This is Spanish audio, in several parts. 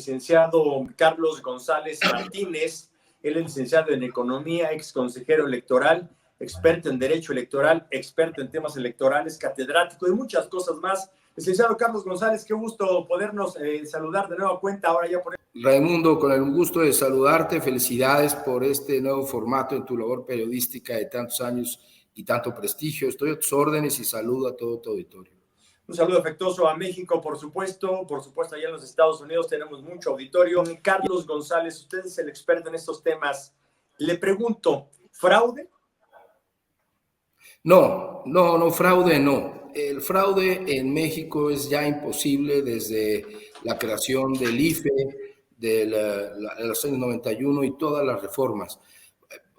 licenciado Carlos González Martínez. Él es licenciado en Economía, ex consejero electoral, experto en Derecho Electoral, experto en temas electorales, catedrático y muchas cosas más. Licenciado Carlos González, qué gusto podernos saludar de nueva cuenta. Ahora ya por... Raimundo, con el gusto de saludarte, felicidades por este nuevo formato en tu labor periodística de tantos años y tanto prestigio. Estoy a tus órdenes y saludo a todo tu auditorio. Un saludo afectuoso a México, por supuesto allá en los Estados Unidos tenemos mucho auditorio. Carlos González, usted es el experto en estos temas. Le pregunto, ¿fraude? No, fraude no. El fraude en México es ya imposible desde la creación del IFE, de los años 91 y todas las reformas.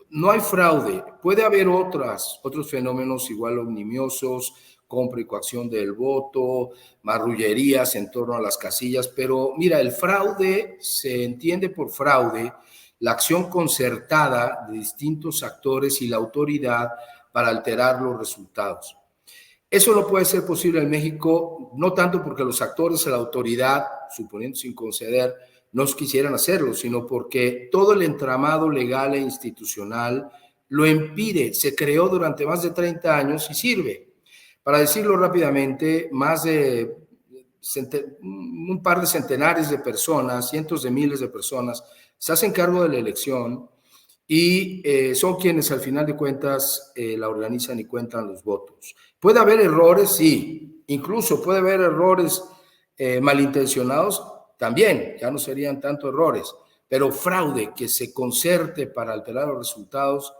No hay fraude. Puede haber otros fenómenos igual omnibiosos, compra y coacción del voto, marrullerías en torno a las casillas, pero mira, el fraude se entiende por fraude la acción concertada de distintos actores y la autoridad para alterar los resultados. Eso no puede ser posible en México, no tanto porque los actores de la autoridad, suponiendo sin conceder, no quisieran hacerlo, sino porque todo el entramado legal e institucional lo impide. Se creó durante más de 30 años y sirve. Para decirlo rápidamente, más de un par de centenares de personas, cientos de miles de personas, se hacen cargo de la elección y son quienes al final de cuentas la organizan y cuentan los votos. ¿Puede haber errores? Sí. Incluso puede haber errores malintencionados también, ya no serían tanto errores, pero fraude que se concerte para alterar los resultados,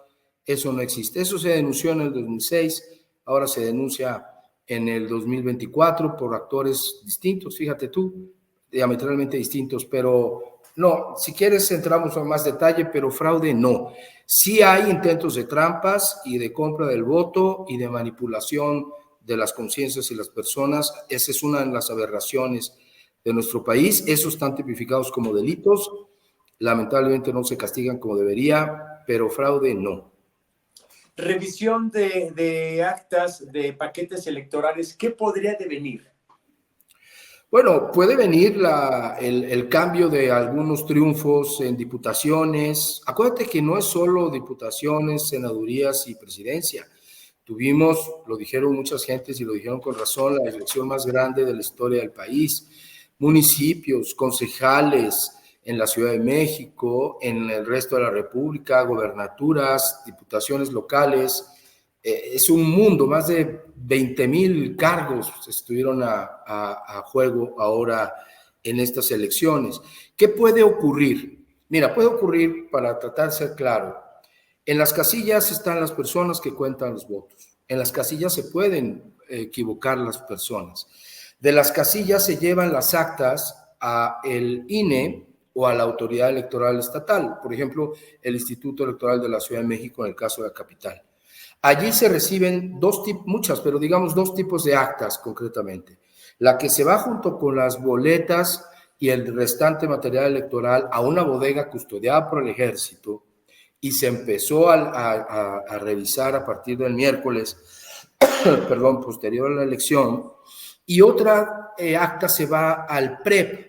eso no existe. Eso se denunció en el 2006, ahora se denuncia en el 2024 por actores distintos, fíjate tú, diametralmente distintos, pero no, si quieres entramos en más detalle, pero fraude no. Sí hay intentos de trampas y de compra del voto y de manipulación de las conciencias y las personas. Esa es una de las aberraciones de nuestro país. Esos están tipificados como delitos. Lamentablemente no se castigan como debería, pero fraude no. Revisión de actas, de paquetes electorales, ¿qué podría devenir? Bueno, puede venir el cambio de algunos triunfos en diputaciones. Acuérdate que no es solo diputaciones, senadurías y presidencia. Tuvimos, lo dijeron muchas gentes y lo dijeron con razón, la elección más grande de la historia del país. Municipios, concejales en la Ciudad de México, en el resto de la República, gobernaturas, diputaciones locales. Es un mundo, más de 20,000 cargos estuvieron a juego ahora en estas elecciones. ¿Qué puede ocurrir? Mira, puede ocurrir, para tratar de ser claro, en las casillas están las personas que cuentan los votos. En las casillas se pueden equivocar las personas. De las casillas se llevan las actas a el INE o a la autoridad electoral estatal, por ejemplo, el Instituto Electoral de la Ciudad de México en el caso de la capital. Allí se reciben dos tipos de actas concretamente. La que se va junto con las boletas y el restante material electoral a una bodega custodiada por el Ejército y se empezó a revisar a partir del miércoles, posterior a la elección, y otra acta se va al PREP.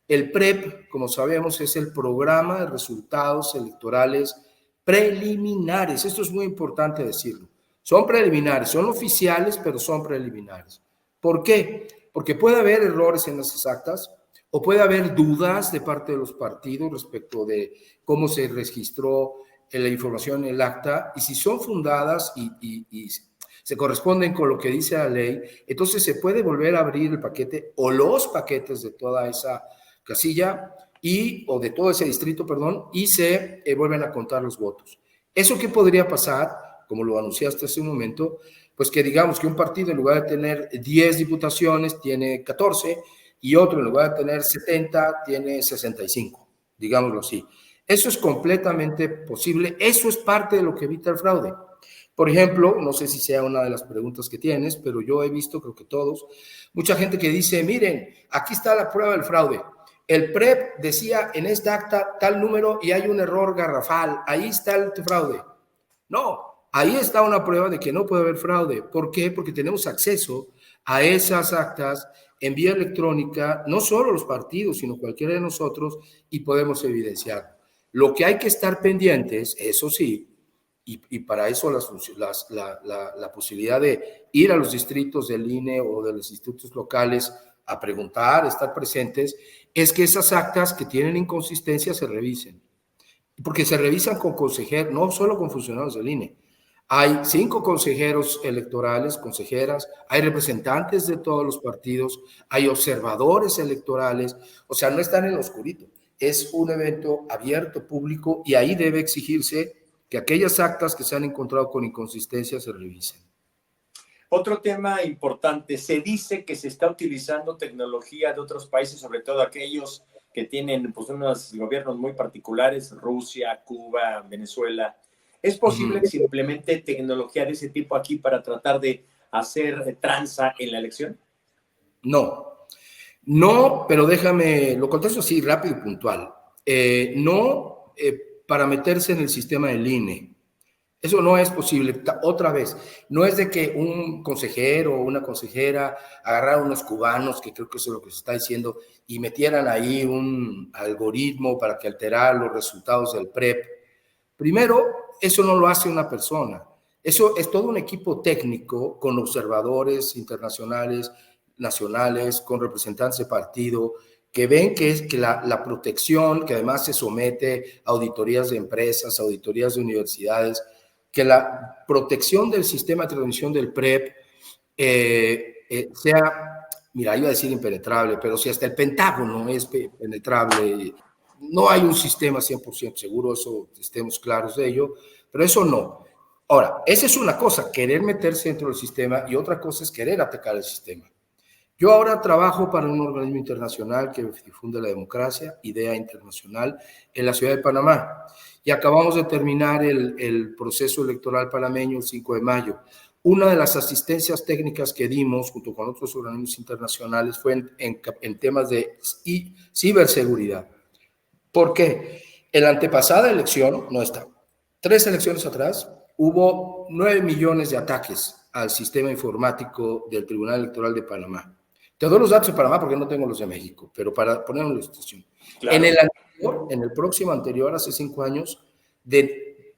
El PREP, como sabemos, es el Programa de Resultados Electorales Preliminares. Esto es muy importante decirlo. Son preliminares, son oficiales, pero son preliminares. ¿Por qué? Porque puede haber errores en esas actas o puede haber dudas de parte de los partidos respecto de cómo se registró la información en el acta, y si son fundadas y se corresponden con lo que dice la ley, entonces se puede volver a abrir el paquete o los paquetes de toda esa casilla o de todo ese distrito, y se vuelven a contar los votos. ¿Eso qué podría pasar? Como lo anunciaste hace un momento, pues que digamos que un partido en lugar de tener 10 diputaciones tiene 14 y otro en lugar de tener 70 tiene 65, digámoslo así. Eso es completamente posible, eso es parte de lo que evita el fraude. Por ejemplo, no sé si sea una de las preguntas que tienes, pero yo he visto, creo que todos, mucha gente que dice, miren, aquí está la prueba del fraude. El PREP decía en esta acta tal número y hay un error garrafal, ahí está el fraude. No, ahí está una prueba de que no puede haber fraude. ¿Por qué? Porque tenemos acceso a esas actas en vía electrónica, no solo los partidos, sino cualquiera de nosotros, y podemos evidenciarlo. Lo que hay que estar pendientes, eso sí, y para eso la posibilidad de ir a los distritos del INE o de los institutos locales a preguntar, estar presentes, es que esas actas que tienen inconsistencias se revisen. Porque se revisan con consejeros, no solo con funcionarios del INE. Hay 5 consejeros electorales, consejeras, hay representantes de todos los partidos, hay observadores electorales, o sea, no están en lo oscurito. Es un evento abierto, público, y ahí debe exigirse que aquellas actas que se han encontrado con inconsistencias se revisen. Otro tema importante, se dice que se está utilizando tecnología de otros países, sobre todo aquellos que tienen pues, unos gobiernos muy particulares, Rusia, Cuba, Venezuela. ¿Es posible que se implemente tecnología de ese tipo aquí para tratar de hacer tranza en la elección? No, pero déjame, lo contesto así rápido y puntual. No para meterse en el sistema del INE. Eso no es posible. Otra vez, no es de que un consejero o una consejera agarraran unos cubanos, que creo que eso es lo que se está diciendo, y metieran ahí un algoritmo para que alterara los resultados del PREP. Primero, eso no lo hace una persona. Eso es todo un equipo técnico con observadores internacionales, nacionales, con representantes de partido, que ven que es que la protección, que además se somete a auditorías de empresas, auditorías de universidades, que la protección del sistema de transmisión del PREP sea, mira, iba a decir impenetrable, pero si hasta el Pentágono es penetrable, no hay un sistema 100% seguro, eso estemos claros de ello, pero eso no. Ahora, esa es una cosa, querer meterse dentro del sistema, y otra cosa es querer atacar el sistema. Yo ahora trabajo para un organismo internacional que difunde la democracia, IDEA Internacional, en la ciudad de Panamá. Y acabamos de terminar el proceso electoral panameño el 5 de mayo. Una de las asistencias técnicas que dimos junto con otros organismos internacionales fue en temas de ciberseguridad. ¿Por qué? En la antepasada elección, no está, 3 elecciones atrás, hubo 9 millones de ataques al sistema informático del Tribunal Electoral de Panamá. Te doy los datos de Panamá porque no tengo los de México, pero para poner una ilustración. Claro. En el próximo anterior, hace 5 años, de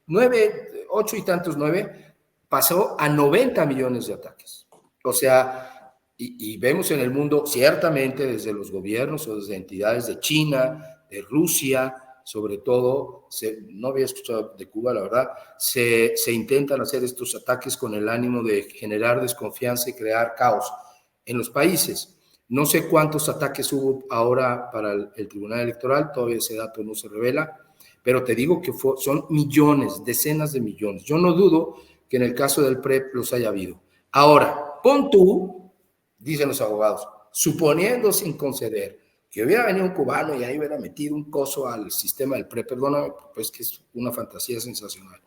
8 y tantos 9, pasó a 90 millones de ataques. O sea, y vemos en el mundo, ciertamente desde los gobiernos o desde entidades de China, de Rusia, sobre todo, no había escuchado de Cuba, la verdad, se intentan hacer estos ataques con el ánimo de generar desconfianza y crear caos en los países. No sé cuántos ataques hubo ahora para el Tribunal Electoral, todavía ese dato no se revela, pero te digo que son millones, decenas de millones. Yo no dudo que en el caso del PREP los haya habido. Ahora, pon tú, dicen los abogados, suponiendo sin conceder que hubiera venido un cubano y ahí hubiera metido un coso al sistema del PREP, perdóname, pues que es una fantasía sensacional.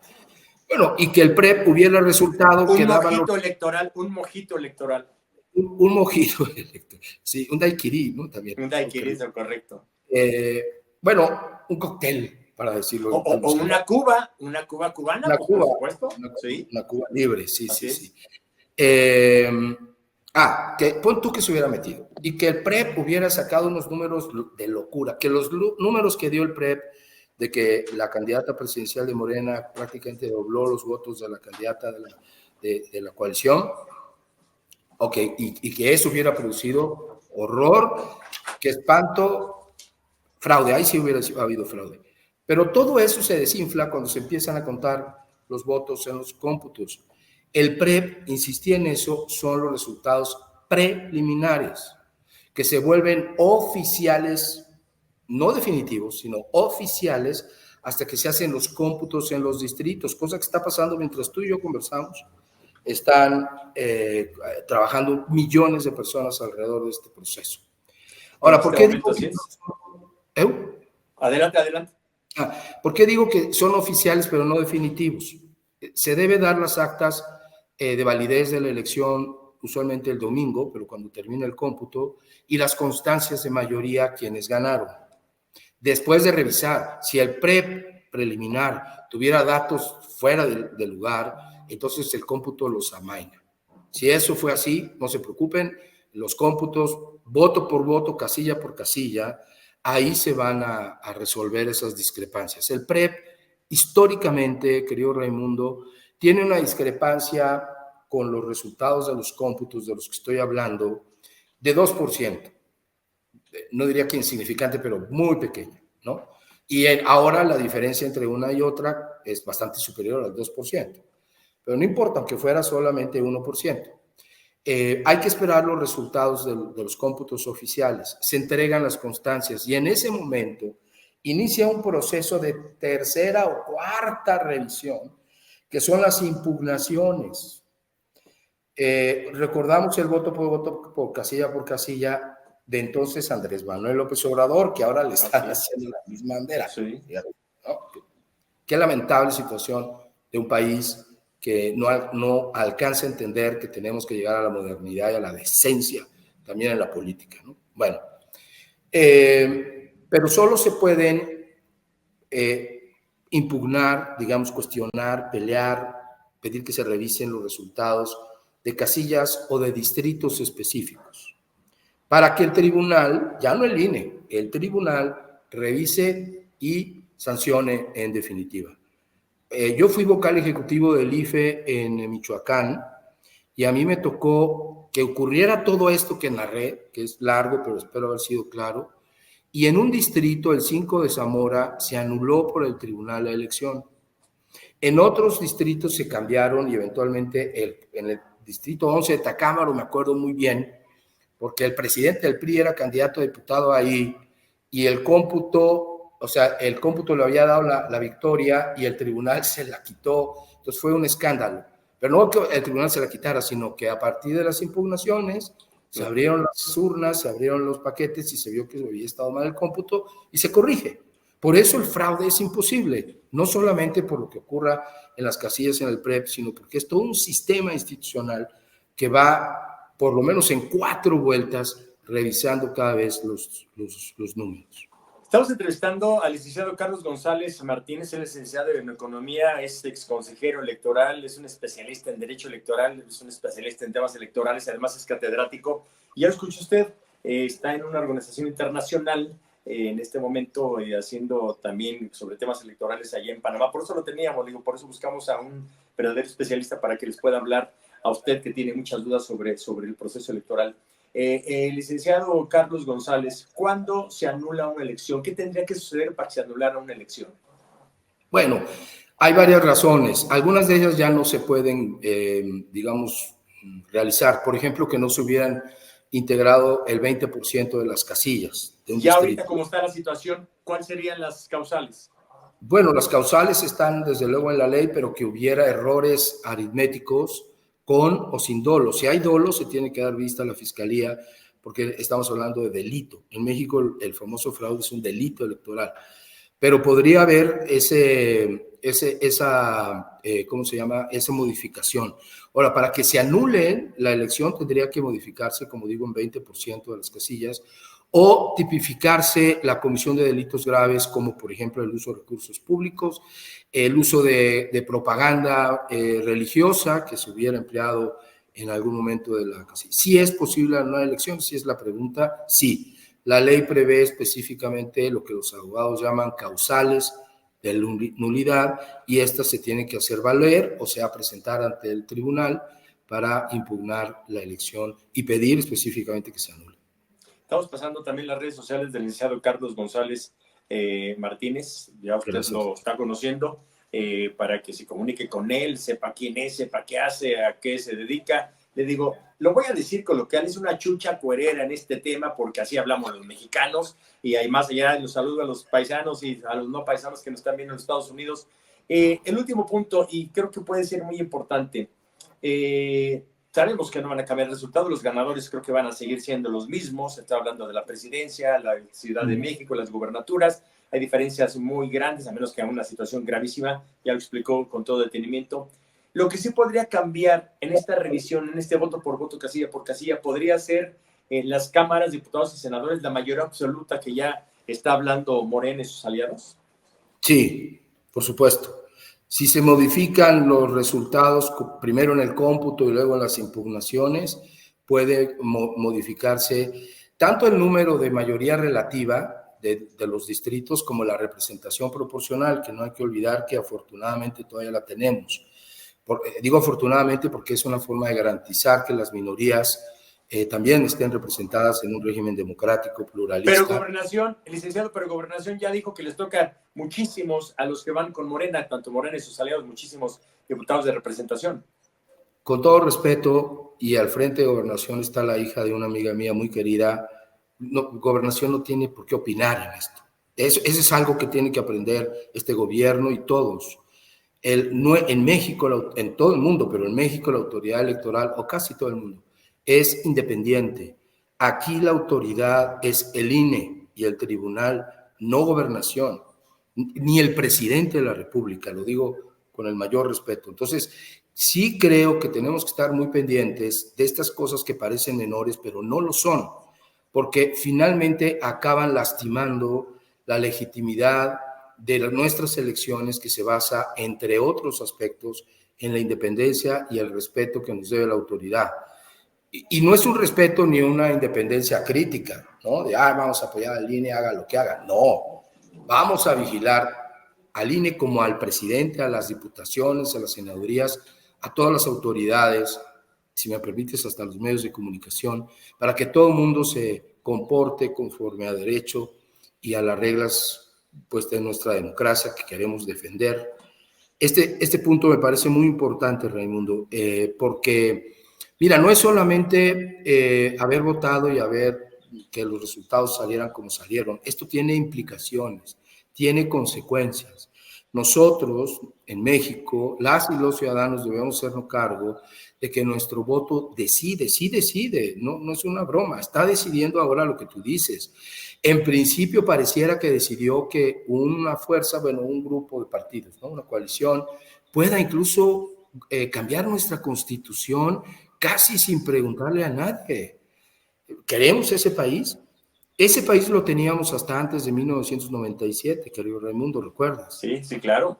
Bueno, y que el PREP hubiera resultado que daba... Un mojito electoral. Un mojito electoral, sí, un daiquiri, ¿no? También. Un daiquiri, es correcto. Bueno, un cóctel, para decirlo. O una Cuba cubana, una Cuba, por supuesto. Una Cuba libre, sí, Así sí. Que pon tú que se hubiera metido y que el PREP hubiera sacado unos números de locura, que los números que dio el PREP de que la candidata presidencial de Morena prácticamente dobló los votos de la candidata de la coalición, y que eso hubiera producido horror, que espanto, fraude, ahí sí hubiera habido fraude. Pero todo eso se desinfla cuando se empiezan a contar los votos en los cómputos. El PREP, insistí en eso, son los resultados preliminares, que se vuelven oficiales, no definitivos, sino oficiales, hasta que se hacen los cómputos en los distritos, cosa que está pasando mientras tú y yo conversamos. Están trabajando millones de personas alrededor de este proceso. Ahora, ¿por qué digo que Adelante. ¿Por qué digo que son oficiales pero no definitivos? Se debe dar las actas de validez de la elección usualmente el domingo, pero cuando termine el cómputo, y las constancias de mayoría a quienes ganaron. Después de revisar, si el PREP preliminar tuviera datos fuera del lugar, entonces el cómputo los amaina. Si eso fue así, no se preocupen, los cómputos voto por voto, casilla por casilla, ahí se van a resolver esas discrepancias. El PREP, históricamente, querido Raimundo, tiene una discrepancia con los resultados de los cómputos de los que estoy hablando de 2%. No diría que insignificante, pero muy pequeña, ¿no? Y ahora la diferencia entre una y otra es bastante superior al 2%. Pero no importa, aunque fuera solamente 1%. Hay que esperar los resultados de los cómputos oficiales. Se entregan las constancias y en ese momento inicia un proceso de tercera o cuarta revisión, que son las impugnaciones. Recordamos el voto por casilla de entonces Andrés Manuel López Obrador, que ahora le están haciendo la misma bandera. Sí. ¿No? Qué lamentable situación de un país que no alcanza a entender que tenemos que llegar a la modernidad y a la decencia también en la política, ¿no? Bueno, pero solo se pueden impugnar, digamos, cuestionar, pelear, pedir que se revisen los resultados de casillas o de distritos específicos, para que el tribunal, ya no el INE, el tribunal revise y sancione en definitiva. Yo fui vocal ejecutivo del IFE en Michoacán y a mí me tocó que ocurriera todo esto que narré, que es largo, pero espero haber sido claro, y en un distrito, el 5 de Zamora, se anuló por el tribunal la elección. En otros distritos se cambiaron y eventualmente en el distrito 11 de Tacámbaro, me acuerdo muy bien, porque el presidente del PRI era candidato a diputado ahí y el cómputo le había dado la victoria y el tribunal se la quitó. Entonces fue un escándalo. Pero no que el tribunal se la quitara, sino que a partir de las impugnaciones se abrieron las urnas, se abrieron los paquetes y se vio que había estado mal el cómputo y se corrige. Por eso el fraude es imposible, no solamente por lo que ocurra en las casillas en el PREP, sino porque es todo un sistema institucional que va por lo menos en 4 vueltas revisando cada vez los números. Estamos entrevistando al licenciado Carlos González Martínez, él es licenciado en Economía, es exconsejero electoral, es un especialista en Derecho Electoral, es un especialista en temas electorales, además es catedrático. Y ya lo escuchó usted, está en una organización internacional en este momento haciendo también sobre temas electorales allá en Panamá. Por eso lo teníamos, digo, por eso buscamos a un verdadero especialista para que les pueda hablar a usted que tiene muchas dudas sobre el proceso electoral. Licenciado Carlos González, ¿cuándo se anula una elección? ¿Qué tendría que suceder para que se anulara una elección? Bueno, hay varias razones. Algunas de ellas ya no se pueden, digamos, realizar. Por ejemplo, que no se hubieran integrado el 20% de las casillas de un ya distrito. Ahorita, como está la situación, ¿cuáles serían las causales? Bueno, las causales están desde luego en la ley, pero que hubiera errores aritméticos con o sin dolo. Si hay dolo, se tiene que dar vista a la fiscalía, porque estamos hablando de delito. En México el famoso fraude es un delito electoral, pero podría haber ¿cómo se llama? Esa modificación. Ahora, para que se anule la elección tendría que modificarse, como digo, en 20% de las casillas, o tipificarse la comisión de delitos graves, como por ejemplo el uso de recursos públicos, el uso de propaganda religiosa que se hubiera empleado en algún momento de la casilla. ¿Sí es posible una elección? Si es la pregunta, sí. La ley prevé específicamente lo que los abogados llaman causales de nulidad y estas se tienen que hacer valer, o sea, presentar ante el tribunal para impugnar la elección y pedir específicamente que se anule. Estamos pasando también las redes sociales del licenciado Carlos González Martínez, ya usted lo está conociendo, para que se comunique con él, sepa quién es, sepa qué hace, a qué se dedica. Le digo, lo voy a decir coloquial, es una chucha cuerera en este tema, porque así hablamos los mexicanos, y hay más allá, los saludo a los paisanos y a los no paisanos que nos están viendo en Estados Unidos. El último punto, y creo que puede ser muy importante, sabemos que no van a cambiar el resultado, los ganadores creo que van a seguir siendo los mismos, se está hablando de la presidencia, la Ciudad de México, las gubernaturas, hay diferencias muy grandes, a menos que haya una situación gravísima, ya lo explicó con todo detenimiento. Lo que sí podría cambiar en esta revisión, en este voto por voto, casilla por casilla, podría ser en las cámaras, diputados y senadores, la mayoría absoluta que ya está hablando Morena y sus aliados. Sí, por supuesto. Si se modifican los resultados, primero en el cómputo y luego en las impugnaciones, puede modificarse tanto el número de mayoría relativa de los distritos como la representación proporcional, que no hay que olvidar que afortunadamente todavía la tenemos. Digo afortunadamente porque es una forma de garantizar que las minorías también estén representadas en un régimen democrático, pluralista. Pero Gobernación, el licenciado, pero Gobernación ya dijo que les toca muchísimos a los que van con Morena, tanto Morena y sus aliados, muchísimos diputados de representación. Con todo respeto, y al frente de Gobernación está la hija de una amiga mía muy querida, Gobernación no tiene por qué opinar en esto. Eso es algo que tiene que aprender este gobierno y todos. En México, en todo el mundo, pero en México la autoridad electoral, o casi todo el mundo, es independiente. Aquí la autoridad es el INE y el tribunal, no Gobernación, ni el presidente de la República, lo digo con el mayor respeto. Entonces, sí creo que tenemos que estar muy pendientes de estas cosas que parecen menores, pero no lo son, porque finalmente acaban lastimando la legitimidad de nuestras elecciones, que se basa, entre otros aspectos, en la independencia y el respeto que nos debe la autoridad. Y no es un respeto ni una independencia crítica, ¿no? De, vamos a apoyar al INE, haga lo que haga. No, vamos a vigilar al INE como al presidente, a las diputaciones, a las senadurías, a todas las autoridades, si me permites, hasta los medios de comunicación, para que todo el mundo se comporte conforme a derecho y a las reglas, pues, de nuestra democracia que queremos defender. Este punto me parece muy importante, Raimundo, porque, mira, no es solamente haber votado y haber que los resultados salieran como salieron. Esto tiene implicaciones, tiene consecuencias. Nosotros, en México, las y los ciudadanos debemos hacernos cargo de que nuestro voto decide, no es una broma, está decidiendo ahora lo que tú dices. En principio pareciera que decidió que una fuerza, un grupo de partidos, ¿no? Una coalición, pueda incluso cambiar nuestra constitución casi sin preguntarle a nadie. ¿Queremos ese país? Ese país lo teníamos hasta antes de 1997, querido Raimundo, ¿recuerdas? Sí, sí, claro.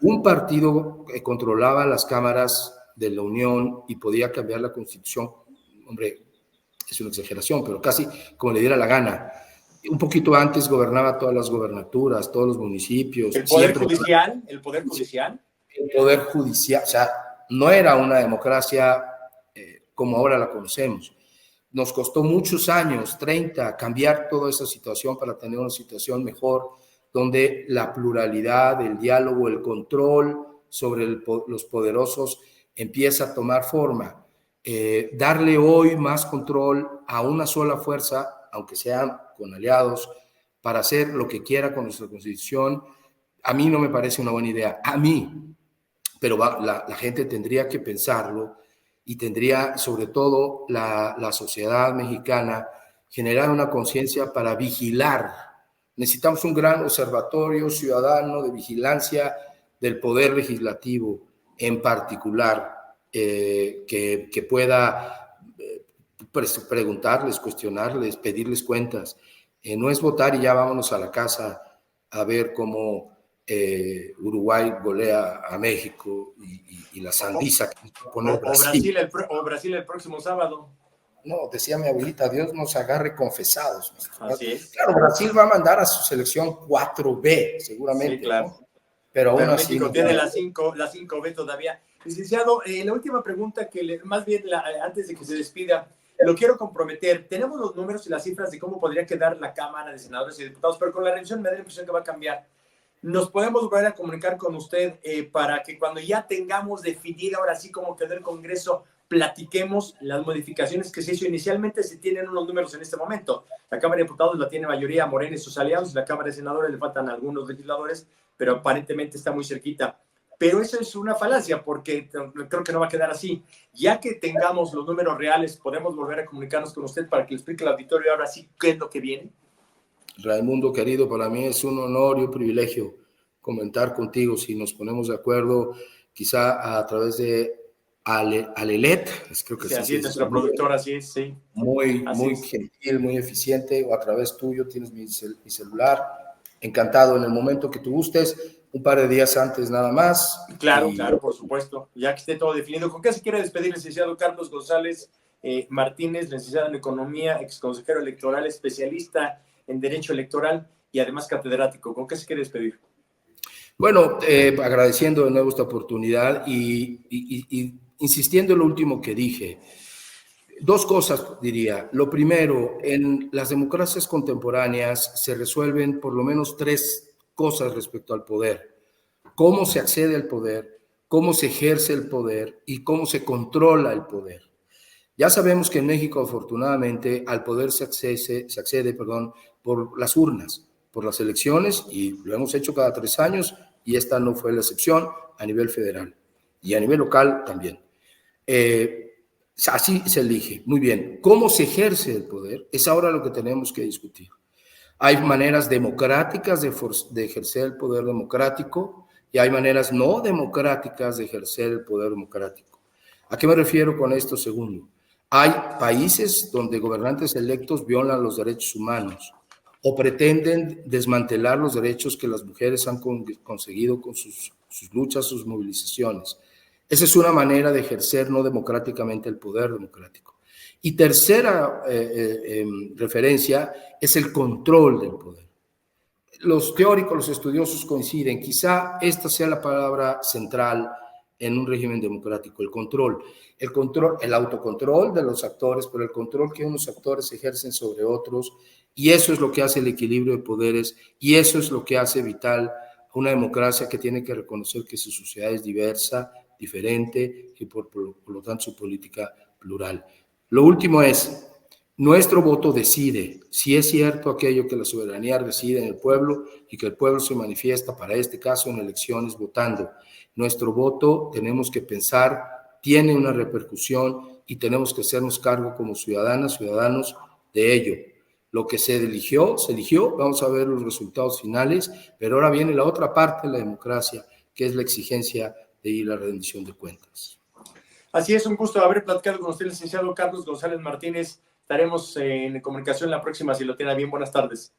Un partido que controlaba las cámaras de la Unión y podía cambiar la Constitución, hombre, es una exageración, pero casi como le diera la gana. Un poquito antes gobernaba todas las gobernaturas, todos los municipios. ¿El Poder Judicial? ¿El Poder Judicial? El Poder Judicial, o sea, no era una democracia como ahora la conocemos. Nos costó muchos años, 30, cambiar toda esa situación para tener una situación mejor, donde la pluralidad, el diálogo, el control sobre los poderosos empieza a tomar forma. Darle hoy más control a una sola fuerza, aunque sean con aliados, para hacer lo que quiera con nuestra Constitución, a mí no me parece una buena idea, a mí, pero la gente tendría que pensarlo y tendría, sobre todo la sociedad mexicana, generar una conciencia para vigilar. Necesitamos un gran observatorio ciudadano de vigilancia del poder legislativo en particular, que pueda preguntarles, cuestionarles, pedirles cuentas. No es votar y ya vámonos a la casa a ver cómo Uruguay golea a México y la sandiza que nos pone Brasil. O Brasil el próximo sábado. No, decía mi abuelita, Dios nos agarre confesados. Así es. Claro, Brasil va a mandar a su selección 4B, seguramente. Sí, claro. ¿no? Pero aún así México tiene la 5B todavía. Licenciado, la última pregunta más bien antes de que se despida, lo quiero comprometer. Tenemos los números y las cifras de cómo podría quedar la Cámara de Senadores y Diputados, pero con la revisión me da la impresión que va a cambiar. Nos podemos volver a comunicar con usted para que cuando ya tengamos definida ahora sí cómo quedó el Congreso, platiquemos las modificaciones que se hizo. Inicialmente se tienen unos números en este momento. La Cámara de Diputados la tiene mayoría Morena y sus aliados, y la Cámara de Senadores le faltan algunos legisladores, pero aparentemente está muy cerquita. Pero eso es una falacia, porque creo que no va a quedar así. Ya que tengamos los números reales, podemos volver a comunicarnos con usted para que le explique al auditorio ahora sí qué es lo que viene. Raimundo, querido, para mí es un honor y un privilegio comentar contigo. Si nos ponemos de acuerdo, quizá a través de Alelet, creo que sí, así es, nuestra productora, así es, sí. Muy gentil, muy eficiente, o a través tuyo tienes mi celular. Encantado en el momento que tú gustes, un par de días antes nada más. Claro, claro, por supuesto. Ya que esté todo definido, ¿con qué se quiere despedir, licenciado Carlos González, Martínez, licenciado en Economía, ex consejero electoral, especialista en Derecho Electoral y además catedrático. ¿Con qué se quiere despedir? Bueno, agradeciendo de nuevo esta oportunidad y insistiendo en lo último que dije. Dos cosas diría. Lo primero, en las democracias contemporáneas se resuelven por lo menos tres cosas respecto al poder. Cómo se accede al poder, cómo se ejerce el poder y cómo se controla el poder. Ya sabemos que en México, afortunadamente, al poder se accede, por las urnas, por las elecciones, y lo hemos hecho cada 3 años, y esta no fue la excepción a nivel federal y a nivel local también. Así se elige. Muy bien. ¿Cómo se ejerce el poder? Es ahora lo que tenemos que discutir. Hay maneras democráticas de ejercer el poder democrático y hay maneras no democráticas de ejercer el poder democrático. ¿A qué me refiero con esto segundo? Hay países donde gobernantes electos violan los derechos humanos o pretenden desmantelar los derechos que las mujeres han conseguido con sus luchas, sus movilizaciones. Esa es una manera de ejercer no democráticamente el poder democrático. Y tercera referencia es el control del poder. Los teóricos, los estudiosos coinciden, quizá esta sea la palabra central en un régimen democrático, el control, el autocontrol de los actores, pero el control que unos actores ejercen sobre otros, y eso es lo que hace el equilibrio de poderes, y eso es lo que hace vital una democracia que tiene que reconocer que su sociedad es diversa, diferente, y por lo tanto su política plural. Lo último es, nuestro voto decide si es cierto aquello que la soberanía reside en el pueblo y que el pueblo se manifiesta, para este caso en elecciones, votando. Nuestro voto, tenemos que pensar, tiene una repercusión y tenemos que hacernos cargo como ciudadanas, ciudadanos de ello. Lo que se eligió, vamos a ver los resultados finales, pero ahora viene la otra parte de la democracia, que es la exigencia de ir a la rendición de cuentas. Así es, un gusto haber platicado con usted, licenciado Carlos González Martínez. Estaremos en comunicación la próxima, si lo tiene bien. Buenas tardes.